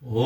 ओ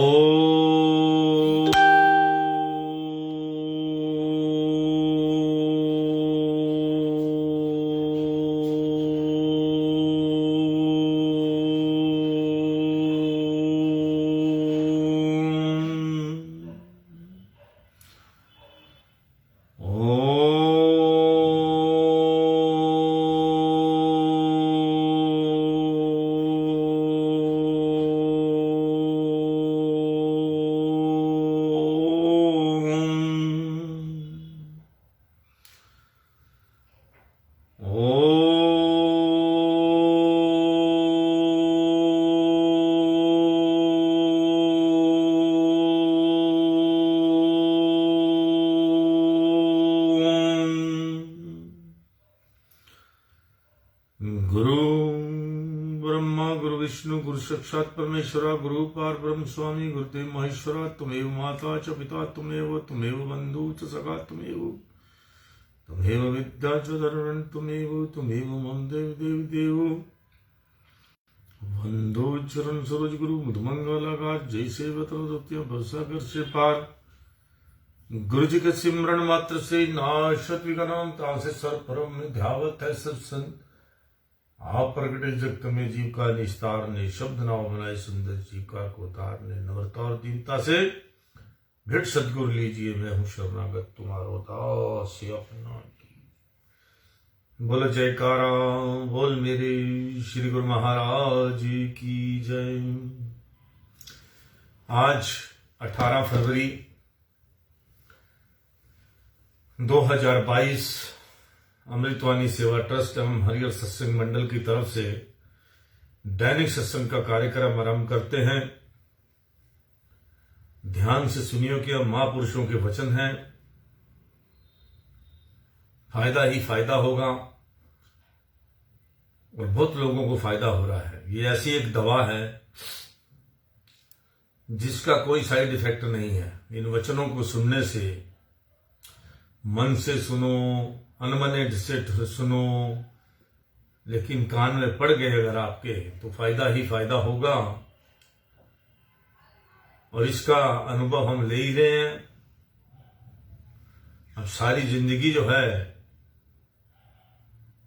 गुरु ब्रह्मा गुरु विष्णु गुरु साक्षात परमेश्वरा गुरु पार ब्रह्म स्वामी गुरुदेव महेश्वरा तुमेव माता च पिता तुमेव बंधु च सखा तुमेव विद्या च धर्मन् तुमेव मम देव वंदो चरण सरोज गुरु मधुमंगलाकार जय सेवत भवसागर से पार गुरु जी के सिमरन मात्र से नाशत विघ्नं तासे सर्वपरम ध्यावत है सब संत आप प्रगटे जगत में जीव का निस्तार ने शब्द नाव बनाए सुंदर जीव का को तारने नम्रता और दीनता से भेंट सदगुरु लीजिए मैं हूं शरणागत तुम्हारो दास अपना की बोल जयकारा बोल मेरे श्री गुरु महाराज की जय। आज 18 फरवरी 2022 अमृतवाणी सेवा ट्रस्ट एवं हरिहर सत्संग मंडल की तरफ से दैनिक सत्संग का कार्यक्रम आरंभ करते हैं। ध्यान से सुनियो कि अब महापुरुषों के वचन हैं, फायदा ही फायदा होगा और बहुत लोगों को फायदा हो रहा है। ये ऐसी एक दवा है जिसका कोई साइड इफेक्ट नहीं है। इन वचनों को सुनने से मन से सुनो, अनमने से सुनो, लेकिन कान में पड़ गए अगर आपके तो फायदा ही फायदा होगा। और इसका अनुभव हम ले ही रहे हैं। अब सारी जिंदगी जो है,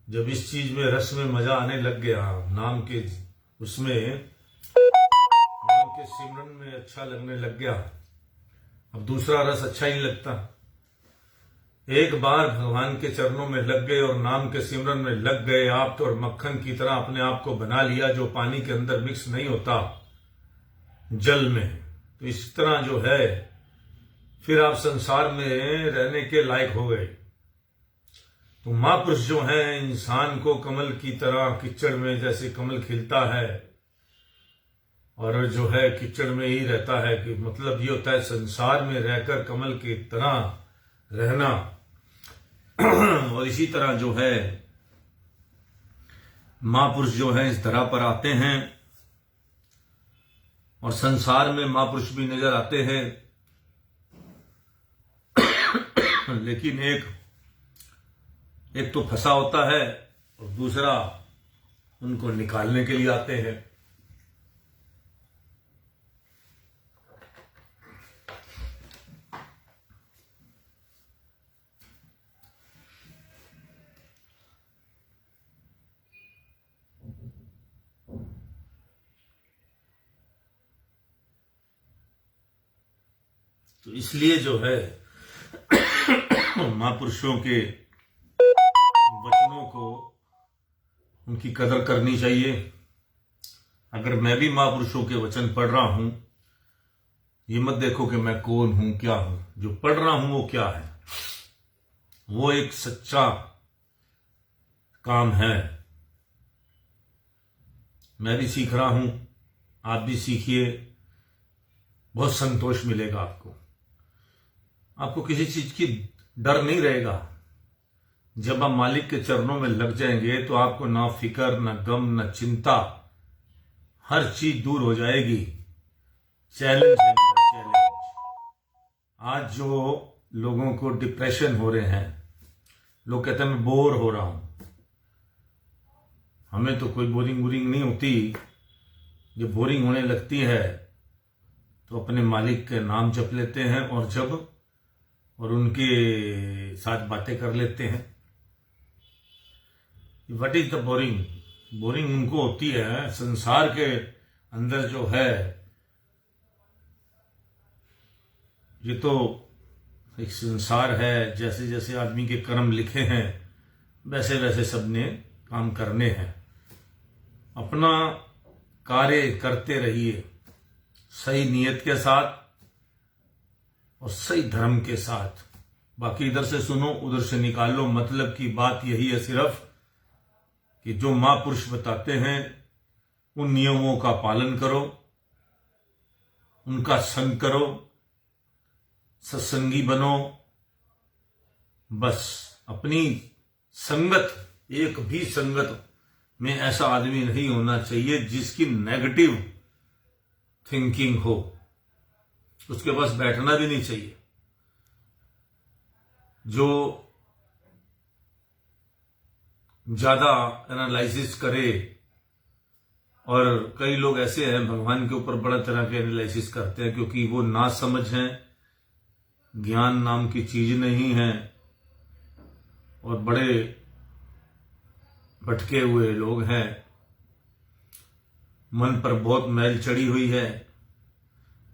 जब इस चीज में रस में मजा आने लग गया, नाम के सिमरन में अच्छा लगने लग गया, अब दूसरा रस अच्छा ही नहीं लगता। एक बार भगवान के चरणों में लग गए और नाम के सिमरन में लग गए आप तो, और मक्खन की तरह अपने आप को बना लिया जो पानी के अंदर मिक्स नहीं होता जल में। तो इस तरह जो है फिर आप संसार में रहने के लायक हो गए। तो महापुरुष जो है इंसान को कमल की तरह कीचड़ में जैसे कमल खिलता है और जो है कीचड़ में ही रहता है, कि मतलब ये होता है संसार में रहकर कमल की तरह रहना। और इसी तरह जो है महापुरुष जो है इस धरा पर आते हैं और संसार में महापुरुष भी नजर आते हैं, लेकिन एक तो फंसा होता है और दूसरा उनको निकालने के लिए आते हैं। तो इसलिए जो है महापुरुषों के वचनों को उनकी कदर करनी चाहिए। अगर मैं भी महापुरुषों के वचन पढ़ रहा हूं, ये मत देखो कि मैं कौन हूं क्या हूं, जो पढ़ रहा हूं वो क्या है, वो एक सच्चा काम है। मैं भी सीख रहा हूं, आप भी सीखिए, बहुत संतोष मिलेगा आपको किसी चीज की डर नहीं रहेगा। जब आप मालिक के चरणों में लग जाएंगे तो आपको ना फिक्र, ना गम, ना चिंता, हर चीज दूर हो जाएगी। चैलेंज है मेरा, चैलेंज। आज जो लोगों को डिप्रेशन हो रहे हैं, लोग कहते हैं मैं बोर हो रहा हूं। हमें तो कोई बोरिंग नहीं होती। जब बोरिंग होने लगती है तो अपने मालिक के नाम जप लेते हैं और उनके साथ बातें कर लेते हैं। What is the boring? Boring उनको होती है संसार के अंदर जो है, ये तो एक संसार है, जैसे जैसे आदमी के कर्म लिखे हैं वैसे वैसे सबने काम करने हैं। अपना कार्य करते रहिए सही नीयत के साथ और सही धर्म के साथ। बाकी इधर से सुनो उधर से निकालो, मतलब की बात यही है सिर्फ कि जो महापुरुष बताते हैं उन नियमों का पालन करो, उनका संग करो, सत्संगी बनो। बस अपनी संगत, एक भी संगत में ऐसा आदमी नहीं होना चाहिए जिसकी नेगेटिव थिंकिंग हो, उसके पास बैठना भी नहीं चाहिए। जो ज्यादा एनालिसिस करे, और कई लोग ऐसे हैं भगवान के ऊपर बड़ा तरह के एनालिसिस करते हैं क्योंकि वो ना समझ हैं, ज्ञान नाम की चीज नहीं है, और बड़े भटके हुए लोग हैं, मन पर बहुत मैल चढ़ी हुई है,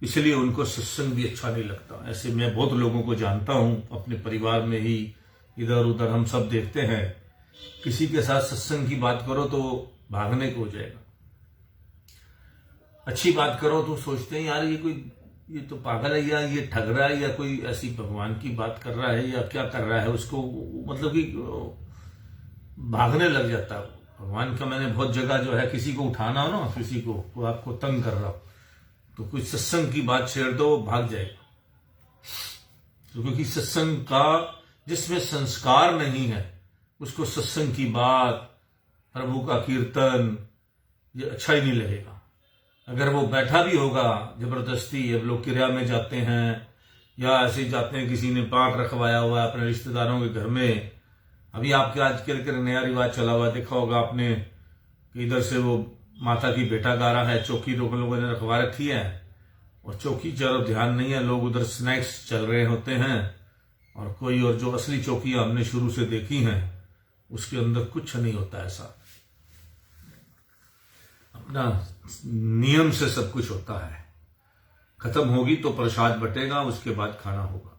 इसलिए उनको सत्संग भी अच्छा नहीं लगता। ऐसे मैं बहुत लोगों को जानता हूं, अपने परिवार में ही इधर उधर हम सब देखते हैं, किसी के साथ सत्संग की बात करो तो भागने को हो जाएगा, अच्छी बात करो तो सोचते हैं यार ये तो पागल है, या ये ठग रहा है, या कोई ऐसी भगवान की बात कर रहा है, या क्या कर रहा है, उसको मतलब कि भागने लग जाता है भगवान का। मैंने बहुत जगह जो है किसी को उठाना हो ना, किसी को वो आपको तंग कर रहा हो तो कुछ सत्संग की बात छेड़ दो, भाग जाएगा। तो क्योंकि सत्संग का जिसमें संस्कार नहीं है उसको सत्संग की बात, प्रभु का कीर्तन, ये अच्छा ही नहीं लगेगा। अगर वो बैठा भी होगा जबरदस्ती, अब लोग किराया में जाते हैं या ऐसे जाते हैं, किसी ने पाठ रखवाया हुआ है अपने रिश्तेदारों के घर में। अभी आपके आजकल के नया रिवाज चला हुआ, देखा होगा आपने कि इधर से वो माता की बेटा गा रहा है, चौकी लोगों ने रखवा रखी है और चौकी की तरफ ध्यान नहीं है, लोग उधर स्नैक्स चल रहे होते हैं, और कोई और जो असली चौकियां हमने शुरू से देखी हैं उसके अंदर कुछ नहीं होता ऐसा। अपना नियम से सब कुछ होता है, खत्म होगी तो प्रसाद बटेगा, उसके बाद खाना होगा।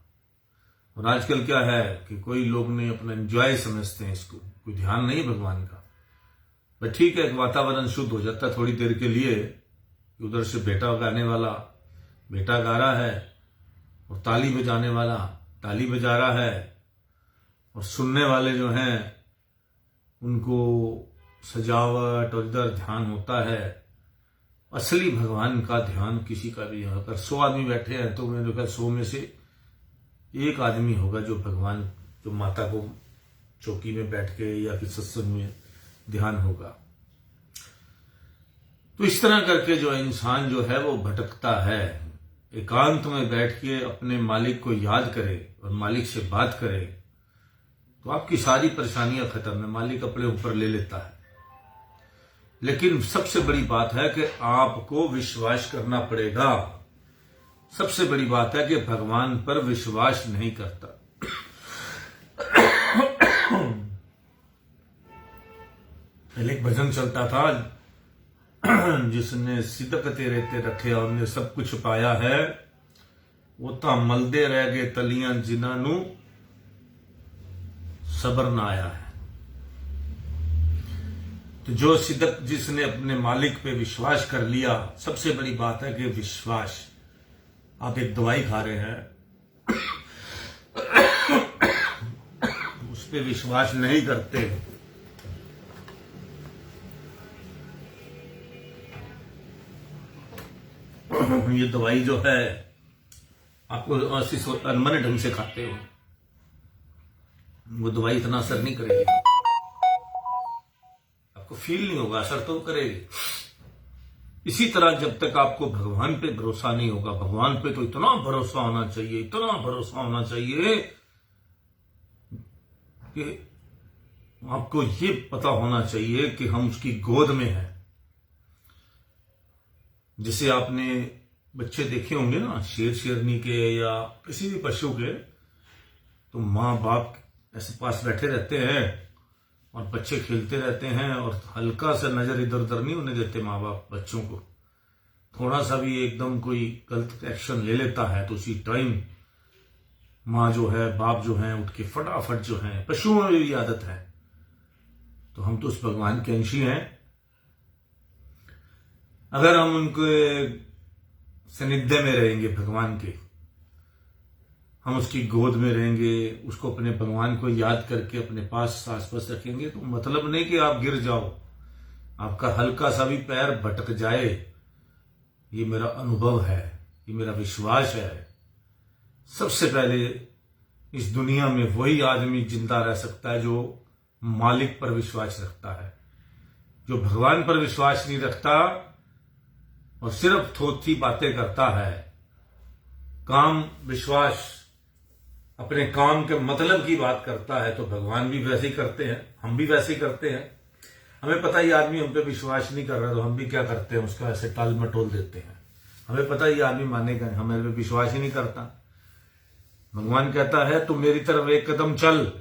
और आजकल क्या है कि कोई लोग ने अपना एंजॉय समझते हैं इसको, कोई ध्यान नहीं भगवान का। पर ठीक है, वातावरण शुद्ध हो जाता है थोड़ी देर के लिए, उधर से बेटा गाने वाला बेटा गा रहा है और ताली बजाने वाला ताली बजा रहा है, और सुनने वाले जो हैं उनको सजावट और इधर ध्यान होता है। असली भगवान का ध्यान किसी का भी नहीं। अगर 100 आदमी बैठे हैं तो मैंने कहा 100 में से एक आदमी होगा जो भगवान, जो माता को चौकी में बैठ के या किसी सत्संग में ध्यान होगा। तो इस तरह करके जो इंसान जो है वो भटकता है। एकांत में बैठ के अपने मालिक को याद करे और मालिक से बात करे तो आपकी सारी परेशानियां खत्म है, मालिक अपने ऊपर ले लेता है। लेकिन सबसे बड़ी बात है कि आपको विश्वास करना पड़ेगा। सबसे बड़ी बात है कि भगवान पर विश्वास नहीं करता। पहले एक भजन चलता था, जिसने सिदक तेरे ते रखे और ने सब कुछ पाया है, वो तो मलदे रह गए तलियां जिन्होंने सबर ना आया है। तो जो सिदक, जिसने अपने मालिक पे विश्वास कर लिया, सबसे बड़ी बात है कि विश्वास। आप एक दवाई खा रहे हैं, उस पे विश्वास नहीं करते, ये दवाई जो है आपको अनमने ढंग से खाते हो, वो दवाई इतना असर नहीं करेगी, आपको फील नहीं होगा, असर तो करेगी। इसी तरह जब तक आपको भगवान पे भरोसा नहीं होगा, भगवान पे तो इतना भरोसा होना चाहिए, इतना भरोसा होना चाहिए कि आपको ये पता होना चाहिए कि हम उसकी गोद में हैं। जिसे आपने बच्चे देखे होंगे ना शेर शेरनी के या किसी भी पशु के, तो माँ बाप ऐसे पास बैठे रहते हैं और बच्चे खेलते रहते हैं और हल्का सा नजर इधर उधर नहीं होने देते माँ बाप बच्चों को। थोड़ा सा भी एकदम कोई गलत एक्शन ले लेता है तो उसी टाइम माँ जो है बाप जो है उठ के फटाफट जो है, पशुओं में भी आदत है। तो हम तो उस भगवान के अंशी हैं। अगर हम उनके सानिध्य में रहेंगे भगवान के, हम उसकी गोद में रहेंगे, उसको अपने भगवान को याद करके अपने पास आसपास रखेंगे, तो मतलब नहीं कि आप गिर जाओ, आपका हल्का सा भी पैर भटक जाए, ये मेरा अनुभव है, ये मेरा विश्वास है। सबसे पहले इस दुनिया में वही आदमी जिंदा रह सकता है जो मालिक पर विश्वास रखता है। जो भगवान पर विश्वास नहीं रखता और सिर्फ थोथी बातें करता है, काम विश्वास अपने काम के मतलब की बात करता है, तो भगवान भी वैसे ही करते हैं, हम भी वैसे ही करते हैं। हमें पता ही आदमी हम पे विश्वास नहीं कर रहा, तो हम भी क्या करते हैं, उसका ऐसे टाल मटोल देते हैं। हमें पता ही आदमी मानेगा, हमें पे विश्वास ही नहीं करता। भगवान कहता है तू मेरी तरफ 1 कदम चल,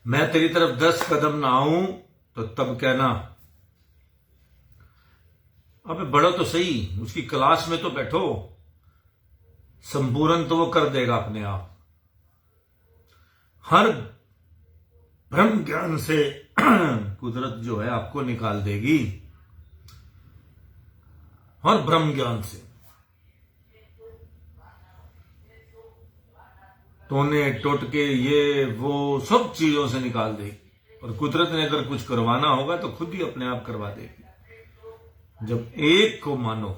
मैं तेरी तरफ 10 कदम ना आऊं तो तब कहना। अबे बढ़ो तो सही, उसकी क्लास में तो बैठो, संपूर्ण तो वो कर देगा अपने आप। हर ब्रह्म ज्ञान से कुदरत जो है आपको निकाल देगी, हर ब्रह्म ज्ञान से टोने टोटके ये वो सब चीजों से निकाल देगी। और कुदरत ने अगर कुछ करवाना होगा तो खुद ही अपने आप करवा देगी। जब एक को मानो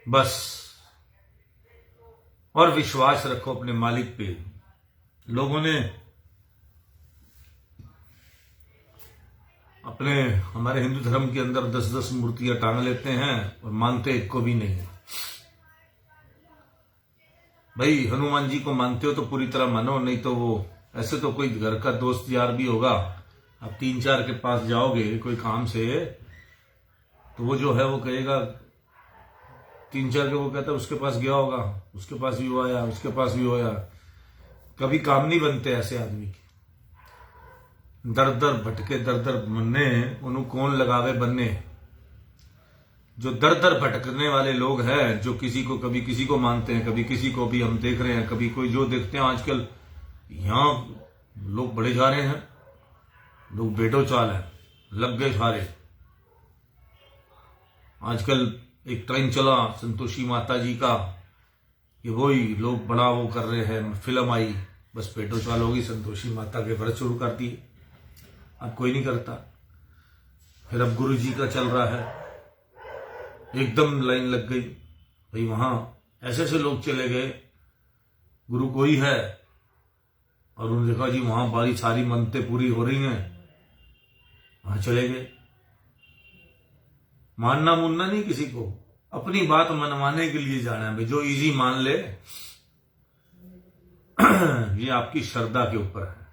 बस, और विश्वास रखो अपने मालिक पे। लोगों ने अपने हमारे हिंदू धर्म के अंदर 10-10 मूर्तियां टांग लेते हैं और मानते एक को भी नहीं। भाई हनुमान जी को मानते हो तो पूरी तरह मानो, नहीं तो वो ऐसे तो कोई घर का दोस्त यार भी होगा, आप 3-4 के पास जाओगे कोई काम से, तो वो जो है वो कहेगा 3-4 के, वो कहता है उसके पास गया होगा, उसके पास भी वो आया, उसके पास भी वो आया। कभी काम नहीं बनते ऐसे आदमी के। दर दर भटके दर दर मन्ने, उन्हें कौन लगावे बनने। जो दर दर भटकने वाले लोग हैं, जो किसी को कभी किसी को मानते हैं, कभी किसी को भी हम देख रहे हैं, कभी कोई जो देखते हैं आजकल यहां लोग बड़े जा रहे हैं, लोग बेटो चाल है, लग गए सारे। आजकल एक टाइम चला संतोषी माता जी का, कि वही लोग बड़ा वो कर रहे हैं, फिल्म आई, बस पेटो चाल होगी, संतोषी माता के व्रत शुरू कर दिए, अब कोई नहीं करता। फिर अब गुरु जी का चल रहा है, एकदम लाइन लग गई भाई, वहां ऐसे ऐसे लोग चले गए, गुरु कोई है, और उन्होंने देखा जी वहां बारी सारी मनतें पूरी हो रही हैं, वहां चले गए। मानना मुनना नहीं किसी को, अपनी बात मनवाने के लिए जाना है। जो इजी मान ले ये आपकी श्रद्धा के ऊपर है।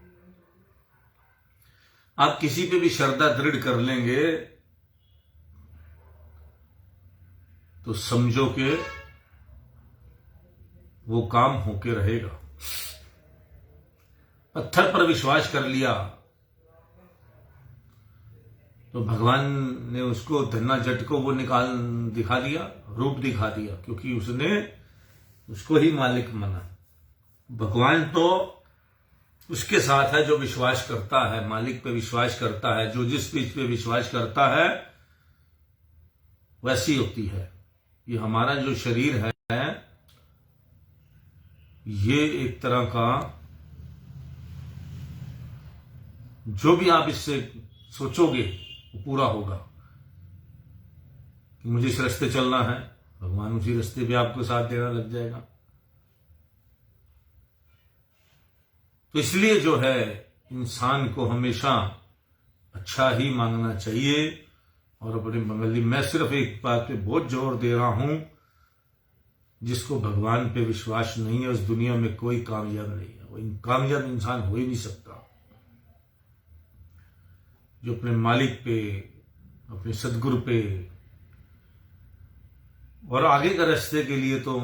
आप किसी पे भी श्रद्धा दृढ़ कर लेंगे तो समझो कि वो काम होके रहेगा। पत्थर पर विश्वास कर लिया तो भगवान ने उसको धन्ना जट को वो दिखा दिया, रूप दिखा दिया, क्योंकि उसने उसको ही मालिक माना। भगवान तो उसके साथ है जो विश्वास करता है, मालिक पे विश्वास करता है। जो जिस चीज पे विश्वास करता है वैसी होती है। ये हमारा जो शरीर है ये एक तरह का, जो भी आप इससे सोचोगे वो पूरा होगा कि मुझे इस रास्ते चलना है, भगवान उसी रास्ते पे आपको साथ देना लग जाएगा। तो इसलिए जो है इंसान को हमेशा अच्छा ही मांगना चाहिए। और अपने मंगली, मैं सिर्फ एक बात पे बहुत जोर दे रहा हूं, जिसको भगवान पे विश्वास नहीं है उस दुनिया में कोई कामयाब नहीं है, वो कामयाब इंसान हो ही नहीं सकता। जो अपने मालिक पे अपने सदगुरु पे। और आगे का रास्ते के लिए तो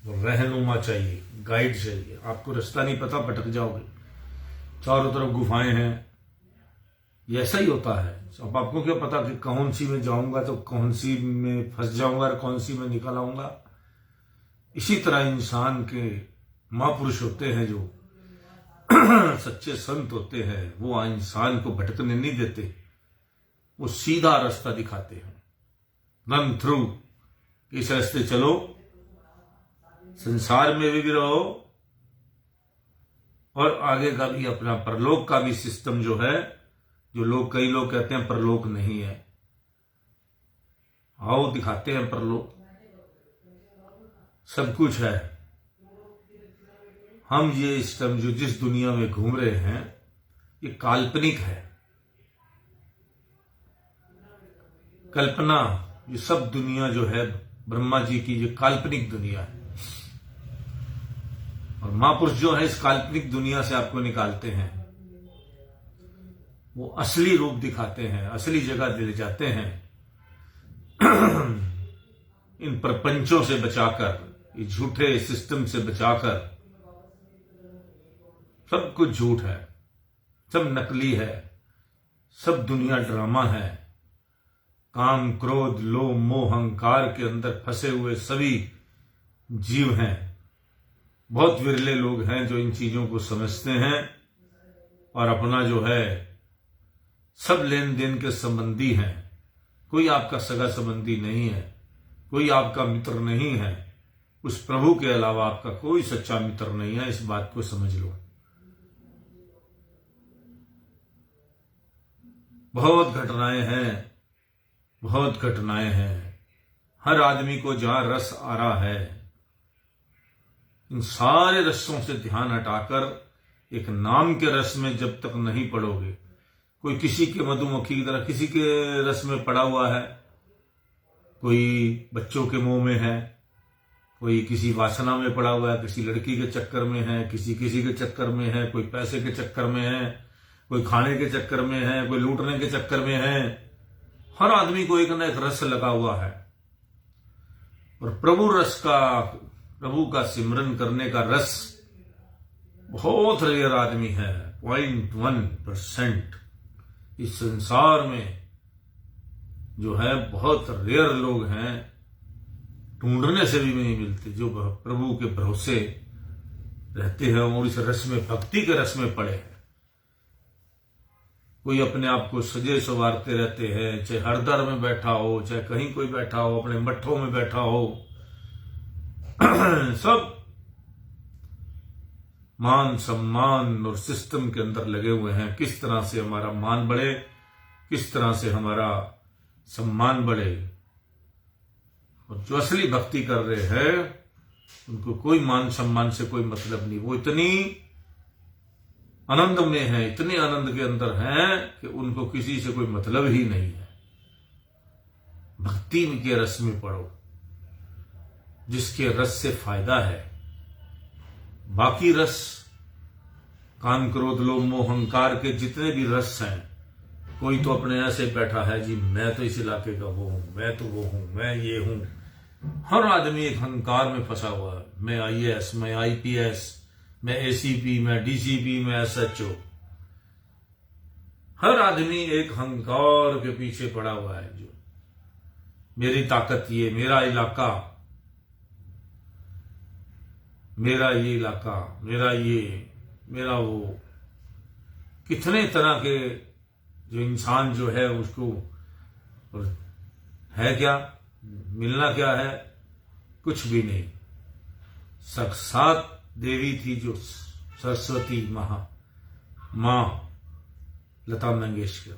रहनुमा चाहिए, गाइड चाहिए। आपको रास्ता नहीं पता, भटक जाओगे। चारों तरफ गुफाएं हैं, ये ऐसा ही होता है। अब आपको क्या पता कि कौन सी में जाऊंगा तो कौन सी में फंस जाऊंगा और कौन सी में निकल आऊंगा। इसी तरह इंसान के महापुरुष होते हैं, जो सच्चे संत होते हैं, वो इंसान को भटकने नहीं देते, वो सीधा रास्ता दिखाते हैं। रन थ्रू, इस रास्ते चलो, संसार में भी रहो और आगे का भी अपना परलोक का भी सिस्टम जो है, जो कई लोग कहते हैं परलोक नहीं है, आओ दिखाते हैं परलोक, सब कुछ है। हम ये इस टाइम जो जिस दुनिया में घूम रहे हैं, ये काल्पनिक है, कल्पना। ये सब दुनिया जो है ब्रह्मा जी की, ये काल्पनिक दुनिया है। और महापुरुष जो है इस काल्पनिक दुनिया से आपको निकालते हैं, वो असली रूप दिखाते हैं, असली जगह ले जाते हैं। इन प्रपंचों से बचाकर, इस झूठे सिस्टम से बचाकर। सब कुछ झूठ है, सब नकली है, सब दुनिया ड्रामा है। काम, क्रोध, लोभ, मोह, अहंकार के अंदर फंसे हुए सभी जीव हैं। बहुत विरले लोग हैं जो इन चीजों को समझते हैं और अपना जो है सब लेन देन के संबंधी हैं। कोई आपका सगा संबंधी नहीं है, कोई आपका मित्र नहीं है। उस प्रभु के अलावा आपका कोई सच्चा मित्र नहीं है, इस बात को समझ लो। बहुत घटनाएं हैं, बहुत घटनाएं हैं। हर आदमी को जहां रस आ रहा है, इन सारे रसों से ध्यान हटाकर एक नाम के रस में जब तक नहीं पड़ोगे, कोई किसी के मधुमक्खी की तरह किसी के रस में पड़ा हुआ है, कोई बच्चों के मुंह में है, कोई किसी वासना में पड़ा हुआ है, किसी लड़की के चक्कर में है, किसी के चक्कर में है, कोई पैसे के चक्कर में है, कोई खाने के चक्कर में है, कोई लूटने के चक्कर में है। हर आदमी को एक ना एक रस लगा हुआ है। और प्रभु का सिमरन करने का रस बहुत रेयर आदमी है, 0.1%। इस संसार में जो है बहुत रेयर लोग हैं, ढूंढने से भी नहीं मिलते, जो प्रभु के भरोसे रहते हैं और इस रस में, भक्ति के रस में पड़े हैं। कोई अपने आप को सजे संवारते रहते हैं, चाहे हरदर में बैठा हो, चाहे कहीं कोई बैठा हो, अपने मठों में बैठा हो। सब मान सम्मान और सिस्टम के अंदर लगे हुए हैं, किस तरह से हमारा मान बढ़े, किस तरह से हमारा सम्मान बढ़े। और जो असली भक्ति कर रहे हैं उनको कोई मान सम्मान से कोई मतलब नहीं। वो इतनी आनंद में है, इतने आनंद के अंदर हैं कि उनको किसी से कोई मतलब ही नहीं है। भक्ति के रस में पड़ो, जिसके रस से फायदा है। बाकी रस, काम, क्रोध, लोभ, मोह, अहंकार के जितने भी रस हैं, कोई तो अपने ऐसे बैठा है जी, मैं तो इस इलाके का वो हूं, मैं तो वो हूं, मैं ये हूं। हर आदमी एक अहंकार में फंसा हुआ है। मैं IAS, मैं IPS, मैं ACP, मैं DCP, मैं SHO। हर आदमी एक अहंकार के पीछे पड़ा हुआ है, जो मेरी ताकत, ये मेरा इलाका, मेरा ये इलाका, मेरा ये, मेरा वो। कितने तरह के जो इंसान जो है उसको है क्या, मिलना क्या है, कुछ भी नहीं। साक्षात देवी थी जो सरस्वती मां लता मंगेशकर,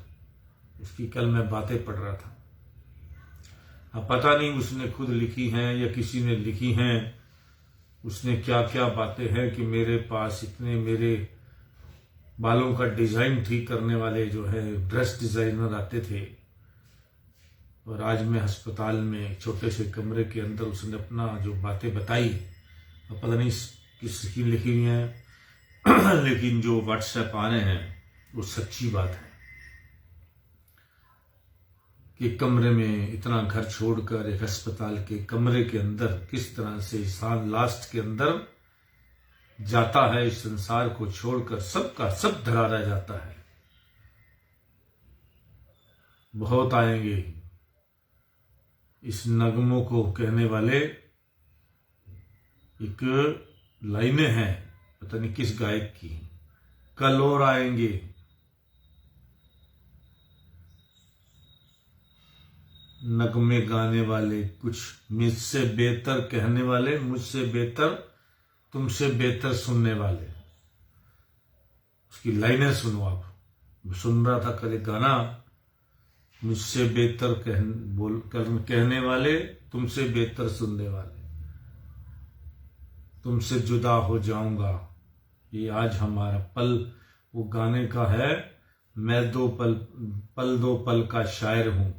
उसकी कल मैं बातें पढ़ रहा था। अब पता नहीं उसने खुद लिखी हैं या किसी ने लिखी हैं, उसने क्या क्या बातें हैं कि मेरे पास इतने, मेरे बालों का डिजाइन ठीक करने वाले जो है ड्रेस डिजाइनर आते थे, और आज मैं अस्पताल में छोटे से कमरे के अंदर उसने अपना जो बातें बताई, अब पता नहीं किसकी लिखी हुई हैं, लेकिन जो व्हाट्सएप आ रहे हैं वो सच्ची बात है। कि कमरे में इतना घर छोड़कर एक अस्पताल के कमरे के अंदर किस तरह से इंसान लास्ट के अंदर जाता है, इस संसार को छोड़कर सबका सब धरा रह जाता है। बहुत आएंगे इस नगमों को कहने वाले। एक लाइनें हैं पता नहीं किस गायक की, कल और आएंगे। नगमे गाने वाले, कुछ मुझसे बेहतर कहने वाले, मुझसे बेहतर तुमसे बेहतर सुनने वाले। उसकी लाइनें सुनो आप। मैं सुन रहा था कल एक गाना, मुझसे बेहतर कहने वाले, तुमसे बेहतर सुनने वाले, तुमसे जुदा हो जाऊंगा, ये आज हमारा पल। वो गाने का है, मैं दो पल का शायर हूं,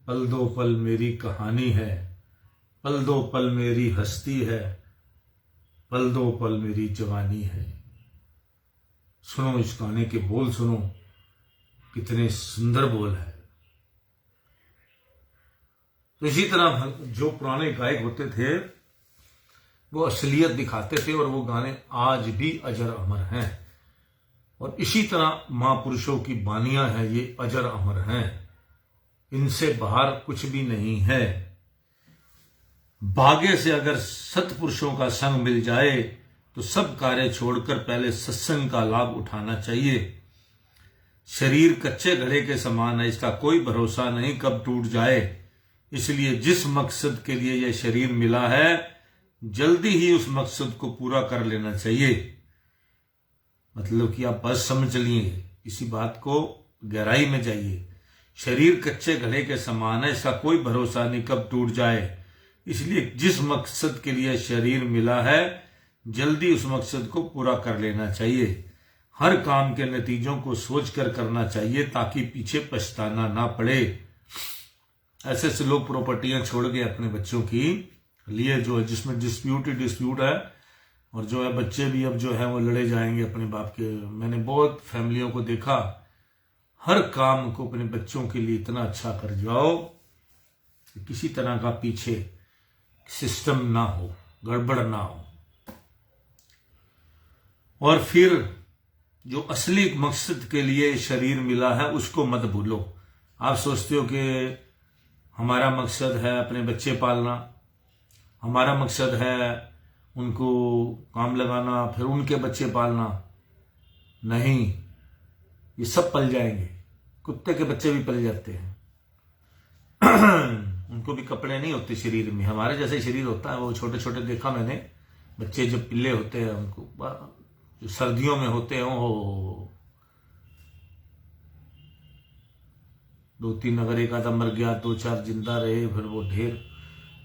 पल दो पल मेरी कहानी है, पल दो पल मेरी हस्ती है, पल दो पल मेरी जवानी है। सुनो इस गाने के बोल, सुनो कितने सुंदर बोल है। तो इसी तरह जो पुराने गायक होते थे वो असलियत दिखाते थे और वो गाने आज भी अजर अमर हैं। और इसी तरह महापुरुषों की बानियां हैं, ये अजर अमर हैं, इनसे बाहर कुछ भी नहीं है। भाग्य से अगर सत्पुरुषों का संग मिल जाए तो सब कार्य छोड़कर पहले सत्संग का लाभ उठाना चाहिए। शरीर कच्चे घड़े के समान है, इसका कोई भरोसा नहीं कब टूट जाए। इसलिए जिस मकसद के लिए यह शरीर मिला है जल्दी ही उस मकसद को पूरा कर लेना चाहिए। मतलब कि आप बस समझ लिए, इसी बात को गहराई में जाइए। शरीर कच्चे घड़े के समान है, इसका कोई भरोसा नहीं कब टूट जाए। इसलिए जिस मकसद के लिए शरीर मिला है जल्दी उस मकसद को पूरा कर लेना चाहिए। हर काम के नतीजों को सोचकर करना चाहिए ताकि पीछे पछताना ना पड़े। ऐसे ऐसे लोग प्रॉपर्टियां छोड़ गए अपने बच्चों की लिए, जो है जिसमें डिस्प्यूट है, और जो है बच्चे भी अब जो है वो लड़े जाएंगे अपने बाप के। मैंने बहुत फैमिलियों को देखा, हर काम को अपने बच्चों के लिए इतना अच्छा कर जाओ कि किसी तरह का पीछे सिस्टम ना हो, गड़बड़ ना हो। और फिर जो असली मकसद के लिए शरीर मिला है उसको मत भूलो। आप सोचते हो कि हमारा मकसद है अपने बच्चे पालना, हमारा मकसद है उनको काम लगाना, फिर उनके बच्चे पालना। नहीं, ये सब पल जाएंगे। कुत्ते के बच्चे भी पल जाते हैं उनको भी कपड़े नहीं होते शरीर में, हमारे जैसे शरीर होता है। वो छोटे छोटे देखा मैंने बच्चे, जब पिल्ले होते हैं उनको जो सर्दियों में होते हैं, वो 2-3 अगर एक आधा मर गया, 2-4 जिंदा रहे, फिर वो ढेर।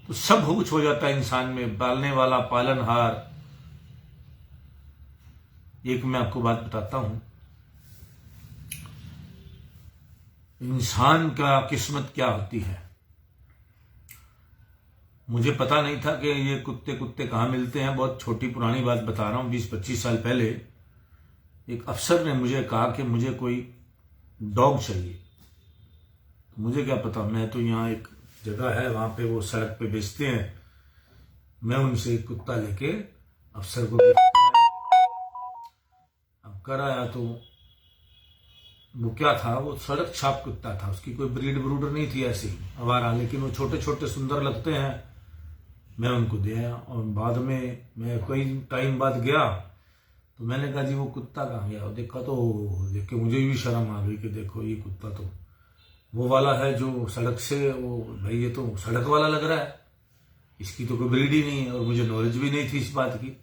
तो सब कुछ हो जाता है इंसान में, पालने वाला, पालनहार। एक मैं आपको बात बताता हूं, इंसान का किस्मत क्या होती है। मुझे पता नहीं था कि ये कुत्ते कहाँ मिलते हैं। बहुत छोटी पुरानी बात बता रहा हूँ, 20-25 साल पहले एक अफसर ने मुझे कहा कि मुझे कोई डॉग चाहिए। मुझे क्या पता, मैं तो यहाँ एक जगह है वहां पे वो सड़क पे बेचते हैं। मैं उनसे एक कुत्ता लेके अफसर को अब कराया, तो वो क्या था, वो सड़क छाप कुत्ता था, उसकी कोई ब्रूडर नहीं थी ऐसी आवारा, लेकिन वो छोटे छोटे सुंदर लगते हैं। मैं उनको दिया और बाद में मैं कई टाइम बाद गया तो मैंने कहा जी वो कुत्ता कहाँ गया। देखा तो देख के मुझे भी शर्म आ गई कि देखो ये कुत्ता तो वो वाला है जो सड़क से, वो भाई ये तो सड़क वाला लग रहा है, इसकी तो कोई ब्रीड ही नहीं है। और मुझे नॉलेज भी नहीं थी इस बात की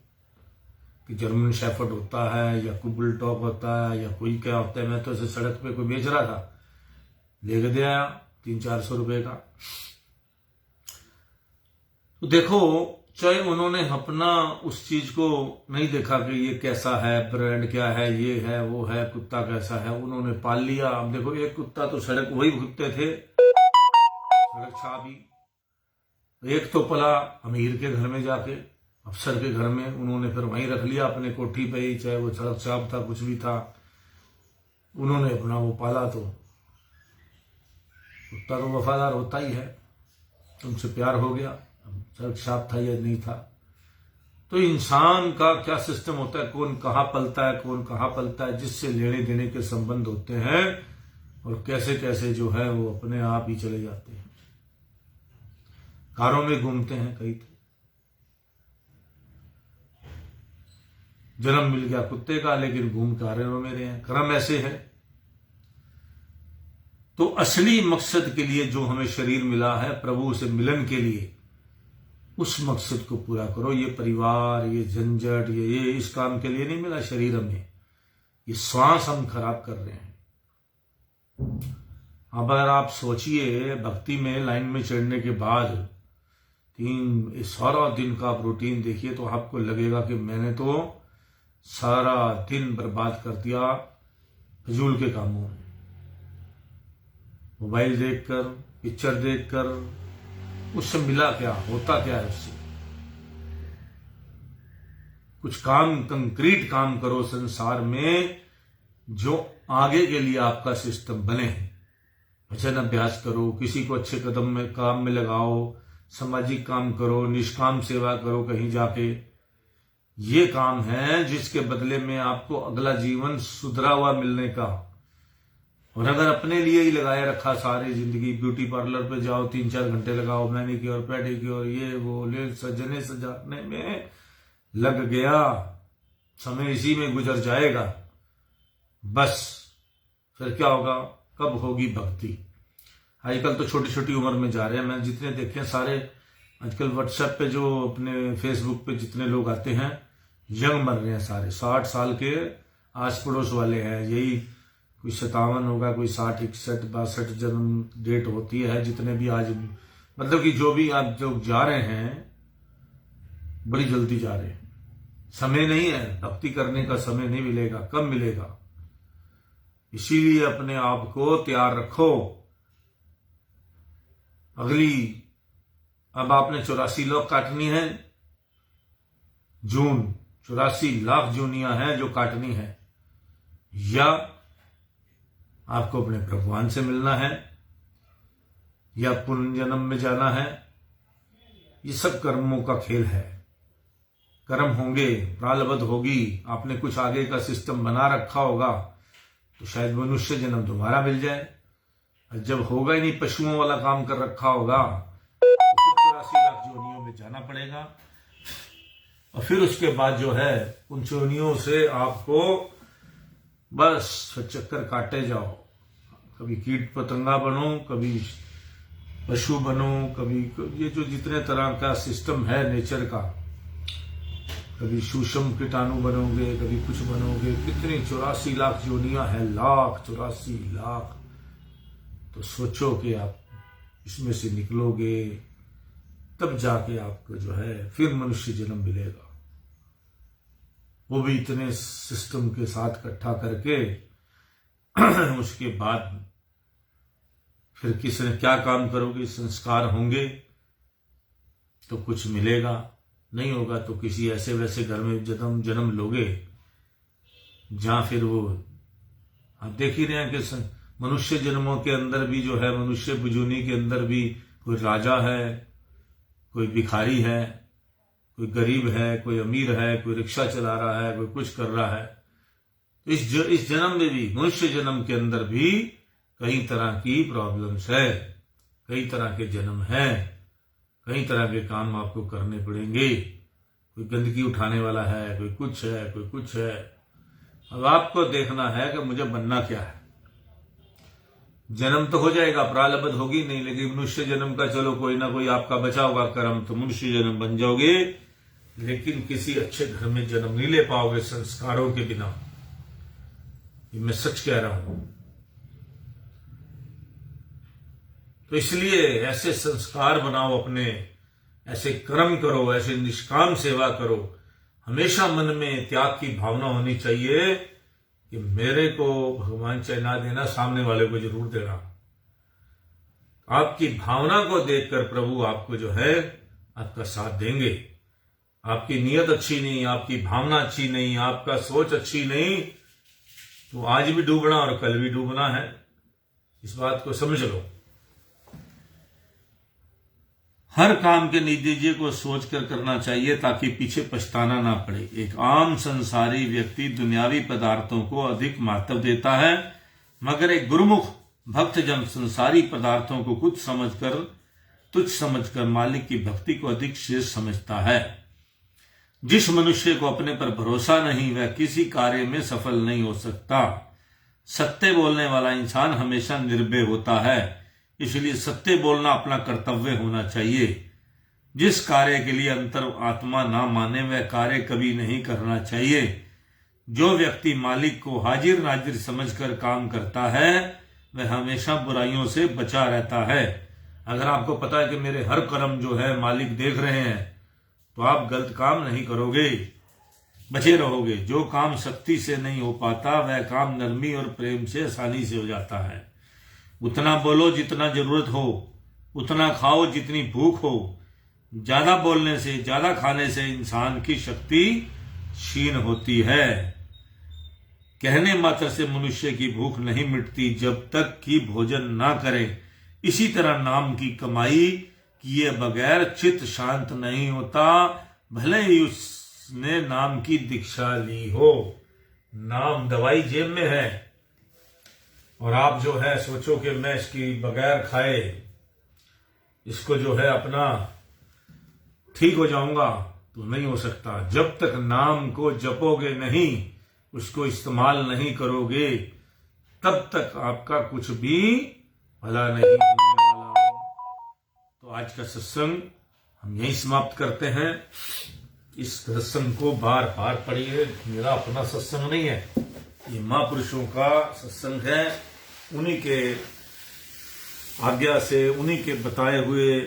कि जर्मन शेफर्ड होता है या कोई बुलडॉग होता है या कोई क्या होता है। मैं तो ऐसे सड़क पे कोई बेच रहा था, लेके दे आया 300-400 रुपए का। तो देखो, चाहे उन्होंने अपना उस चीज को नहीं देखा कि ये कैसा है, ब्रांड क्या है, ये है वो है, कुत्ता कैसा है, उन्होंने पाल लिया। अब देखो एक कुत्ता तो सड़क वही कुत्ते थे, सड़क छापी। एक तो पला अमीर के घर में जाके, अफसर के घर में, उन्होंने फिर वहीं रख लिया अपने कोठी पे ही, चाहे वो सड़क छाप था कुछ भी था, उन्होंने अपना वो पाला। तो कुत्ता तो वफादार होता ही है, तुमसे प्यार हो गया, सड़क साफ था या नहीं था। तो इंसान का क्या सिस्टम होता है, कौन कहाँ पलता है, कौन कहाँ पलता है, जिससे लेने देने के संबंध होते हैं और कैसे कैसे जो है वो अपने आप ही चले जाते हैं। कारों में घूमते हैं कई, तो जन्म मिल गया कुत्ते का, लेकिन घूम कारों में रहे हैं। कर्म ऐसे है। तो असली मकसद के लिए जो हमें शरीर मिला है, प्रभु से मिलन के लिए, उस मकसद को पूरा करो। ये परिवार, ये झंझट, ये इस काम के लिए नहीं मिला शरीर हमें। ये श्वास हम खराब कर रहे हैं। अब अगर आप सोचिए, भक्ति में लाइन में चढ़ने के बाद सारा दिन का आप रूटीन देखिए, तो आपको लगेगा कि मैंने तो सारा दिन बर्बाद कर दिया फजूल के कामों में, मोबाइल देखकर, पिक्चर देखकर। उससे मिला क्या, होता क्या है उससे? कुछ काम, कंक्रीट काम करो संसार में, जो आगे के लिए आपका सिस्टम बने। भजन अभ्यास करो, किसी को अच्छे कदम में काम में लगाओ, सामाजिक काम करो, निष्काम सेवा करो कहीं जाके। ये काम है जिसके बदले में आपको अगला जीवन सुधरा हुआ मिलने का। और अगर अपने लिए ही लगाए रखा सारी जिंदगी, ब्यूटी पार्लर पे जाओ, 3-4 घंटे लगाओ, मैनिक्योर पेडिक्योर, ये वो ले सजने सजाने में लग गया, समय इसी में गुजर जाएगा। बस फिर क्या होगा, कब होगी भक्ति? आजकल तो छोटी छोटी उम्र में जा रहे हैं। मैं जितने देखे सारे आजकल व्हाट्सएप पे, जो अपने फेसबुक पे जितने लोग आते हैं, यंग मर रहे हैं सारे, 60 साल के आस पड़ोस वाले हैं। यही कोई 57 होगा, कोई 60, 61, 62 जन्म डेट होती है। जितने भी आज, मतलब कि जो भी आप जो जा रहे हैं, बड़ी जल्दी जा रहे हैं। समय नहीं है, भक्ति करने का समय नहीं मिलेगा, कब मिलेगा? इसीलिए अपने आप को तैयार रखो। अगली, अब आपने 84 लाख काटनी है जून, 84 लाख जूनियां हैं जो काटनी है, या आपको अपने भगवान से मिलना है, या पुनर्जन्म में जाना है। ये सब कर्मों का खेल है। कर्म होंगे, प्रारब्ध होगी, आपने कुछ आगे का सिस्टम बना रखा होगा, तो शायद मनुष्य जन्म दोबारा मिल जाए। जब होगा ही नहीं, पशुओं वाला काम कर रखा होगा, तो फिर 84 लाख योनियों में जाना पड़ेगा। और फिर उसके बाद जो है, उन योनियों से आपको बस चक्कर काटे जाओ। कभी कीट पतंगा बनो, कभी पशु बनो, कभी ये जो जितने तरह का सिस्टम है नेचर का, कभी सूक्ष्म कीटाणु बनोगे, कभी कुछ बनोगे। कितनी 84 लाख योनियां हैं, 84 लाख। तो सोचो कि आप इसमें से निकलोगे, तब जाके आपको जो है फिर मनुष्य जन्म मिलेगा। वो भी इतने सिस्टम के साथ इकट्ठा करके। उसके बाद फिर किसने क्या काम करोगे, संस्कार होंगे तो कुछ मिलेगा, नहीं होगा तो किसी ऐसे वैसे घर में जन्म लोगे, जहां फिर वो आप देख ही रहे हैं कि मनुष्य जन्मों के अंदर भी जो है, मनुष्य बुजूनी के अंदर भी कोई राजा है, कोई भिखारी है, कोई गरीब है, कोई अमीर है, कोई रिक्शा चला रहा है, कोई कुछ कर रहा है। तो इस जन्म में भी, मनुष्य जन्म के अंदर भी कई तरह की प्रॉब्लम्स है, कई तरह के जन्म हैं, कई तरह के काम आपको करने पड़ेंगे। कोई गंदगी उठाने वाला है, कोई कुछ है, कोई कुछ है। अब आपको देखना है कि मुझे बनना क्या है। जन्म तो हो जाएगा, प्रारब्ध होगी नहीं, लेकिन मनुष्य जन्म का चलो कोई ना कोई आपका बचा होगा कर्म, तो मनुष्य जन्म बन जाओगे। लेकिन किसी अच्छे घर में जन्म नहीं ले पाओगे संस्कारों के बिना। ये मैं सच कह रहा हूं। तो इसलिए ऐसे संस्कार बनाओ अपने, ऐसे कर्म करो, ऐसे निष्काम सेवा करो। हमेशा मन में त्याग की भावना होनी चाहिए कि मेरे को भगवान चाहे ना देना, सामने वाले को जरूर देना। आपकी भावना को देखकर प्रभु आपको जो है आपका साथ देंगे। आपकी नीयत अच्छी नहीं, आपकी भावना अच्छी नहीं, आपका सोच अच्छी नहीं, तो आज भी डूबना और कल भी डूबना है। इस बात को समझ लो। हर काम के नतीजे को सोचकर करना चाहिए ताकि पीछे पछताना ना पड़े। एक आम संसारी व्यक्ति दुनियावी पदार्थों को अधिक महत्व देता है, मगर एक गुरुमुख भक्तजन संसारी पदार्थों को तुच्छ समझकर मालिक की भक्ति को अधिक श्रेष्ठ समझता है। जिस मनुष्य को अपने पर भरोसा नहीं, वह किसी कार्य में सफल नहीं हो सकता। सत्य बोलने वाला इंसान हमेशा निर्भय होता है, इसलिए सत्य बोलना अपना कर्तव्य होना चाहिए। जिस कार्य के लिए अंतर आत्मा ना माने, वह कार्य कभी नहीं करना चाहिए। जो व्यक्ति मालिक को हाजिर नाजिर समझकर काम करता है, वह हमेशा बुराइयों से बचा रहता है। अगर आपको पता है कि मेरे हर कर्म जो है मालिक देख रहे हैं, तो आप गलत काम नहीं करोगे, बचे रहोगे। जो काम शक्ति से नहीं हो पाता, वह काम नरमी और प्रेम से आसानी से हो जाता है। उतना बोलो जितना जरूरत हो, उतना खाओ जितनी भूख हो। ज्यादा बोलने से, ज्यादा खाने से इंसान की शक्ति क्षीण होती है। कहने मात्र से मनुष्य की भूख नहीं मिटती जब तक कि भोजन ना करे। इसी तरह नाम की कमाई किए बगैर चित्त शांत नहीं होता, भले ही उसने नाम की दीक्षा ली हो। नाम दवाई जेब में है, और आप जो है सोचो कि मैं इसकी बगैर खाए इसको जो है अपना ठीक हो जाऊंगा, तो नहीं हो सकता। जब तक नाम को जपोगे नहीं, उसको इस्तेमाल नहीं करोगे, तब तक आपका कुछ भी भला नहीं होने वाला। तो आज का सत्संग हम यहीं समाप्त करते हैं। इस सत्संग को बार बार पढ़िए। मेरा अपना सत्संग नहीं है, ये महापुरुषों का सत्संग है। उन्हीं के आज्ञा से, उन्हीं के बताए हुए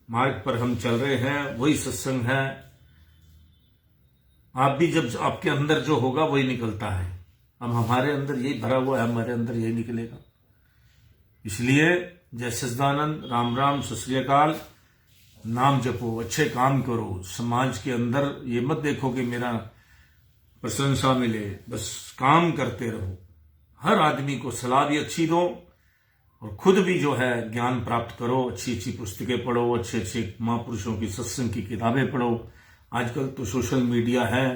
मार्ग पर हम चल रहे हैं, वही सत्संग है। आप भी जब आपके अंदर जो होगा वही निकलता है। अब हमारे अंदर यही भरा हुआ है, हमारे अंदर यही निकलेगा। इसलिए जय सच्चिदानंद, राम राम, सत श्री अकाल। नाम जपो, अच्छे काम करो। समाज के अंदर ये मत देखो कि मेरा प्रशंसा मिले, बस काम करते रहो। हर आदमी को सलाह भी अच्छी दो, और खुद भी जो है ज्ञान प्राप्त करो। अच्छी अच्छी पुस्तकें पढ़ो, अच्छे अच्छे महापुरुषों की सत्संग की किताबें पढ़ो। आजकल तो सोशल मीडिया है,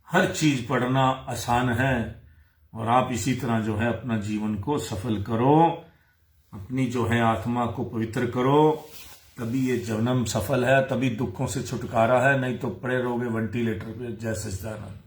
हर चीज पढ़ना आसान है। और आप इसी तरह जो है अपना जीवन को सफल करो, अपनी जो है आत्मा को पवित्र करो, तभी ये जन्म सफल है, तभी दुखों से छुटकारा है। नहीं तो पड़े रहोगे वेंटिलेटर पे। जय सच्चिदानंद।